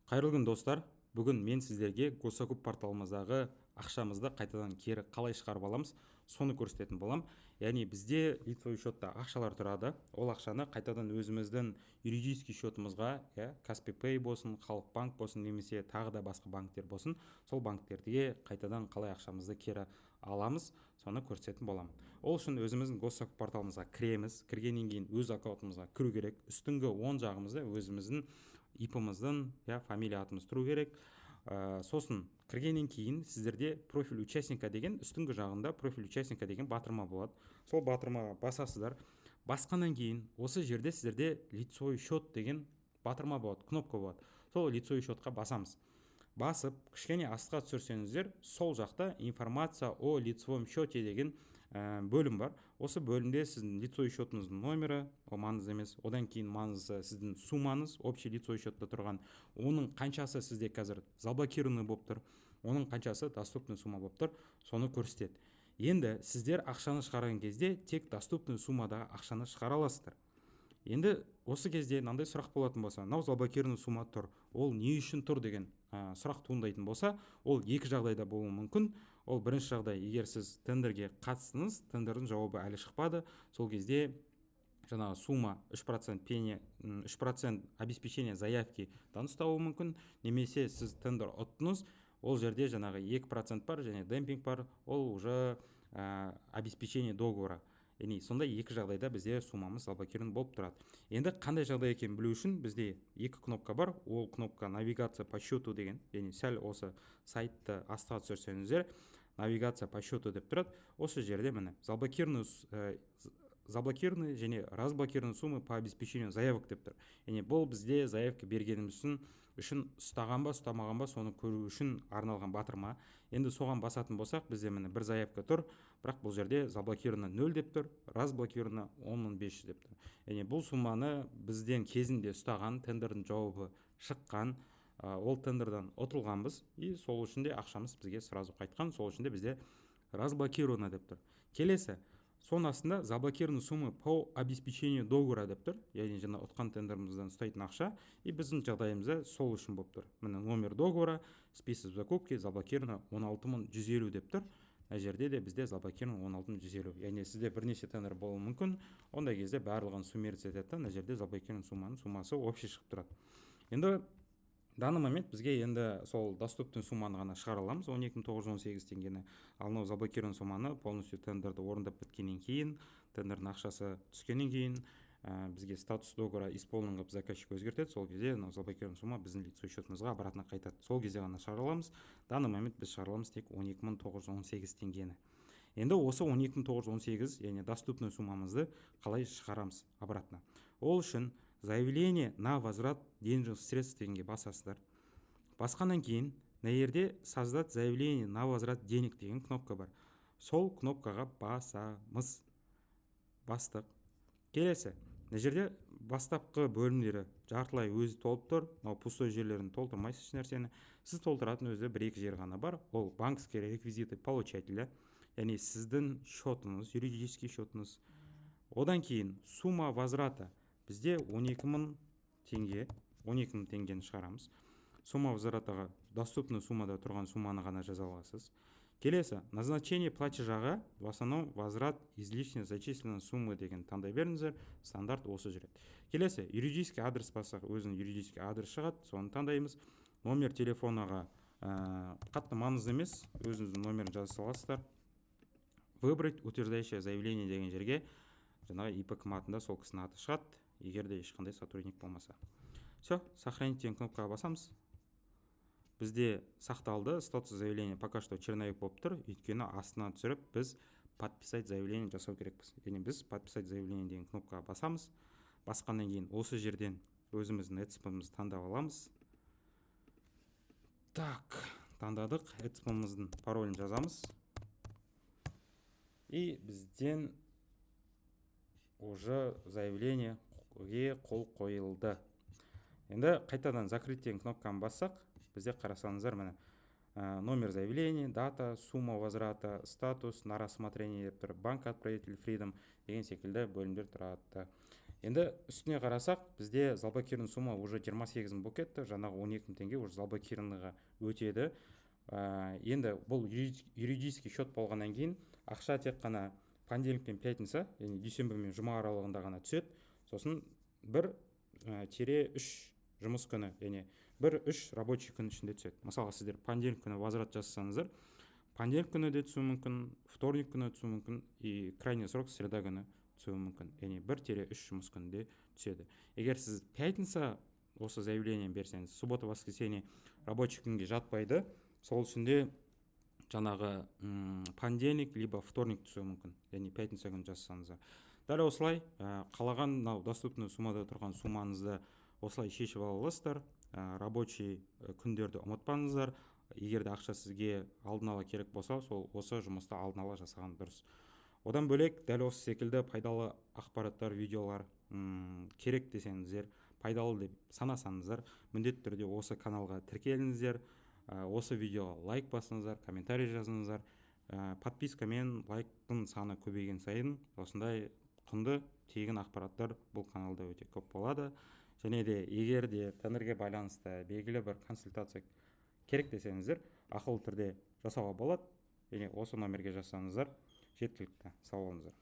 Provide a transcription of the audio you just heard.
Қайырлы күн достар. Бүгін мен сіздерге Госокуп порталымыздағы ақшамызды қайтадан кері қалай шығарып аламыз, соны көрсететін болам. Яғни бізде лицевой счетта ақшалар тұрады. Ол ақшаны қайтадан өзіміздің юридический счетымызға, Каспий Пэй болсын, Халық банк болсын, немесе тағы да басқа банктер болсын, сол банктерге қайтадан қалай ақшамызды кері аламыз, соны көрсететін болам. Ол үшін өзіміздің Госокуп порталымызға кіреміз. Кіргеннен кейін өз аккаунтымызға кіру керек. Үстіңгі оң жағымызда өзіміздің ипымыздың, фамилия атымыз тұру керек. Сосын кіргеннен кейін сіздерде профиль участника деген үстіңгі жағында профиль участника деген батырма болады. Сол батырмаға басасыздар. Басқаннан кейін осы жерде сіздерде лицевой счет деген батырма болады, кнопка болады. Сол лицевой счетқа басамыз. Басып, кішкене астқа түсірсеңіздер, сол жақта информация о лицевом счете деген бөлім бар. Осы бөлімде сіздің лицевой счетыңыздың номері, ол маңызды емес. Одан кейін маңызды сіздің суммаңыз, общий лицевой счетта тұрған, оның қаншасы сізде қазір заблокированный болып тұр, оның қаншасы доступный сумма болып тұр, соны көрсетеді. Енді сіздер ақшаны шығарған кезде тек доступный суммадағы ақшаны шығара аласыздар. Енді осы кезде мынандай сұрақ болатын болса, мынау заблокированный сумма тұр, ол не үшін тұр деген сұрақ туындайтын болса, ол екі жағдайда болуы мүмкін. Ол бірінші жағдай, егер сіз тендерге қатыстыңыз, тендердің жауабы әлі шықпады, сол кезде жаңағы сумма 3% пене, 3% обеспечение заявки ұстауы мүмкін, немесе сіз тендер ұттыңыз, ол жерде жаңағы 2% бар және демпинг бар, ол уже обеспечение договора. Яғни сондай екі жағдайда бізде суммамыз заблокирован болып тұрады. Енді қандай жағдай екенін білу үшін бізде екі кнопка бар. Ол кнопка навигация по счету деген, яғни сәл осы сайтты астға түсірсеңіздер, навигация по счету деп тұрады. Осы жерде міне заблокированный және разблокированный суммы по обеспечению заявок деп тұр. Яғни бұл бізде заявка бергеніміз үшін ұстаған ба, ұстамаған ба, соны көру үшін арналған батырма. Енді соған басатын болсақ, бізде міне бір заявка тұр, бірақ бұл жерде заблокировано 0 деп тұр, разблокировано 10.500 деп тұр. Яғни бұл сумманы бізден кезінде ұстаған, тендердің жауабы шыққан, ол тендердан ұтылғанбыз, и сол үшін де ақшамыз бізге сразу қайтқан, сол үшін де бізде разблокировано деп тұр. Келесі, соның астында заблокированные суммы по обеспечению договора деп тұр. Яғни жаңа ұтқан тендерімізден ұстайтын ақша, и біздің жағдайымызда сол үшін болып тұр. Міне номер договора, список закупки заблокировано 16150 деп тұр. Мына жерде де бізде заблокировано 16150. Яғни сізде бірнеше тендер болуы мүмкін. Ондай кезде барлығын суммировать етеді, мына жерде заблокирован сумманың суммасы общий шығып тұрады. Енді данный момент бізге енді сол доступный сумманы ғана шығара аламыз, 12918 теңгені. Ал мынау заблокирован сумманы полностью тендерді орындап біткеннен кейін, тендердің ақшасы түскеннен кейін, бізге статус договора исполнен қылып заказчик өзгертеді. Сол кезде мынау заблокирован сумма біздің лицевой счетымызға обратно қайтады. Сол кезде ғана шығара аламыз. Данный момент біз шығара аламыз тек 12918 теңгені. Енді осы 12918, яғни доступный суммамызды қалай шығарамыз обратно? Ол үшін заявление на возврат денежных средств дегенге басасыздар. Басқаннан кейін, мына жерде создать заявление на возврат денег деген кнопка бар. Сол кнопкаға басамыз. Бастық. Келесі, мына жерде бастапқы бөлімдері жартылай өзі толып тұр. Мынау пустой жерлерін толтырмайсыз нәрсені. Сіз толтыратын өзі бір-екі жер ғана бар. Ол банковские реквизиты получателя, яғни сіздің счетыңыз, юридический счетыңыз. Одан кейін сумма возврата бізде 12.000 теңге, 12.000 теңгені шығарамыз. Сумма возвратаға доступный суммада тұрған сумманы ғана жаза аласыз. Келесі, назначение платежаға в основном возврат излишне зачисленной суммы деген таңдай беріңіздер, стандарт осы жүреді. Келесі, юридический адрес бассақ, өзінің юридический адрес шығады, соны таңдаймыз. Номер телефонаға қатты маңызды емес, өзіңіздің номерін жаза саласыздар. Выбрать утверждающее заявление деген жерге жаңағы ИП кім сол кісінің аты шығады, егер де ешқандай сотрудник болмаса. Все, сохранить деген кнопкаға басамыз. Бізде сақталды, статус заявления пока что черновик болып тұр, өйткені астына түсіріп біз подписать заявление жасау керекпіз. Яғни біз подписать заявление деген кнопкаға басамыз. Басқаннан кейін осы жерден өзіміздің ETSP-мызды таңдап аламыз. Так, таңдадық, ETSP-мыздың паролін жазамыз. И бізден уже заявлениеге қол қойылды. Енді қайтадан закрыть деген кнопканы бассақ, бізде қарасаңыздар, міне номер заявления, дата, сумма возврата, статус, на рассмотрение деп тұр, банк отправитель Freedom деген секілді бөлімдер тұрады. Енді үстіне қарасақ, бізде залбакирдің сумма уже 28 мың болып кетті, жаңағы 12 мың теңге уже залбакирныйға өтеді. Енді бұл юридический счет болғаннан кейін ақша тек қана понедельник пен пятница, яғни дүйсенбі мен жұма аралығында ғана түседі. Сосын 1-3 жұмыс күні, яғни 1-3 рабочий күн ішінде түседі. Мысалға сіздер понедельник күні возврат жасасаңыздар, понедельник күні де түсуі мүмкін, вторник күні түсуі мүмкін, и крайний срок среда күні түсуі мүмкін, яғни 1-3 жұмыс күнінде түседі. Егер сіз пятница осы заявление берсеңіз, суббота воскресенье рабочий күнге жатпайды, сол үшінде жаңағы понедельник либо вторник түсуі мүмкін, яғни пятница күні жасасаңыздар. Дәл осылай қалаған мынау доступный суммада тұрған суммаңызды осылай шешіп ала аласыздар. Рабочий күндерді ұмытпаңыздар. Егер де ақша сізге алдын ала керек болса, сол осы жұмысты алдын ала жасаған дұрыс. Одан бөлек, дәл осы секілді пайдалы ақпараттар, видеолар керек десеңіздер, пайдалы деп санасаңыздар, міндетті түрде осы каналға тіркеліңіздер, осы видеоға лайк басыңыздар, комментарий жазыңыздар. Подписка мен лайктың саны көбейген сайын осындай құнды тегін ақпараттар бұл каналда өте көп болады. Және де егер де тәңірге байланысты белгілі бір консультация керек десеңіздер, ақылы түрде жасауға болады. Және осы номерге жазсаңыздар жеткілікті. Сау болыңыздар.